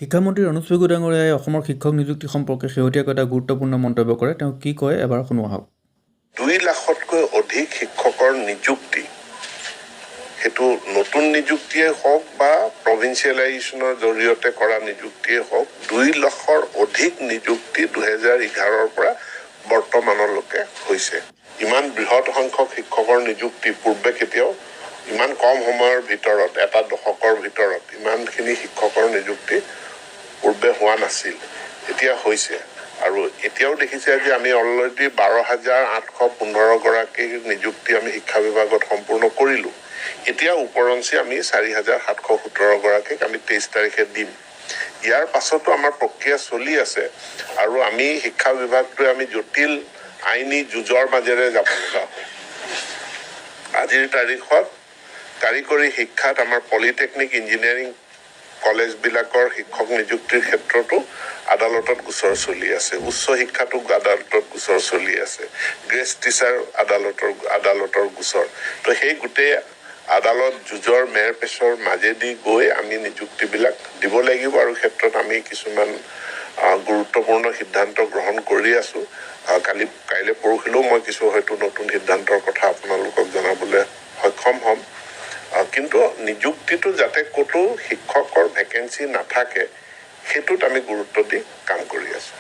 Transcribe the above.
শিক্ষামন্ত্ৰী ৰণোজ পেগু ডাঙৰীয়াই অসমৰ শিক্ষক নিযুক্তি সম্পৰ্কে শেহতীয়াকৈ এটা গুৰুত্বপূৰ্ণ মন্তব্য কৰে। তেওঁ কি কয় এবাৰ শুনো আহক। 2 লাখতকৈ অধিক শিক্ষকৰ নিযুক্তি, সেইটো নতুন নিযুক্তিয়ে হওক বা প্ৰভিন্সিয়েলাইজেশ্যনৰ জৰিয়তে কৰা নিযুক্তিয়ে হওক, 2 লাখৰ অধিক নিযুক্তি 2011ৰ পৰা বৰ্তমানলৈকে হৈছে। ইমান বৃহৎ সংখ্যক শিক্ষকৰ নিযুক্তি পূৰ্বে কেতিয়াও ইমান কম সময়ৰ ভিতৰত, এটা দশকৰ ভিতৰত ইমানখিনি শিক্ষকৰ নিযুক্তি পূৰ্বে হোৱা নাছিল, এতিয়া হৈছে। আৰু এতিয়াও দেখিছে যে আমি অলৰেডি 12,815 গৰাকীৰ নিযুক্তি আমি শিক্ষা বিভাগত সম্পূৰ্ণ কৰিলোঁ। এতিয়া উপৰঞ্চি আমি 4,717 গৰাকীক আমি 23 তাৰিখে দিম। ইয়াৰ পাছতো আমাৰ প্ৰক্ৰিয়া চলি আছে আৰু আমি শিক্ষা বিভাগটোৱে আমি জটিল আইনী যুঁজৰ মাজেৰে যাব লগা হয়। আজিৰ তাৰিখত কাৰিকৰী শিক্ষাত আমাৰ পলিটেকনিক ইঞ্জিনিয়াৰিং কলেজবিলাকৰ শিক্ষক নিযুক্তিৰ ক্ষেত্ৰতো আদালতত গোচৰ চলি আছে। উচ্চ শিক্ষাতো আদালতত গোচৰ চলি আছে। গেষ্ট টিচাৰ আদালতৰ গোচৰ। তো সেই গোটেই আদালত যুঁজৰ মেৰ পেছৰ মাজেদি গৈ আমি নিযুক্তিবিলাক দিব লাগিব আৰু ক্ষেত্ৰত আমি কিছুমান গুৰুত্বপূৰ্ণ সিদ্ধান্ত গ্ৰহণ কৰি আছোঁ। কাইলৈ পৰহিলেও মই কিছু হয়তো নতুন সিদ্ধান্তৰ কথা আপোনালোকক জনাবলৈ সক্ষম হ'ম। কিন্তু নিযুক্তিটো যাতে ক'তো শিক্ষকৰ ভেকেঞ্চি নাথাকে, সেইটোত আমি গুৰুত্ব দি কাম কৰি আছোঁ।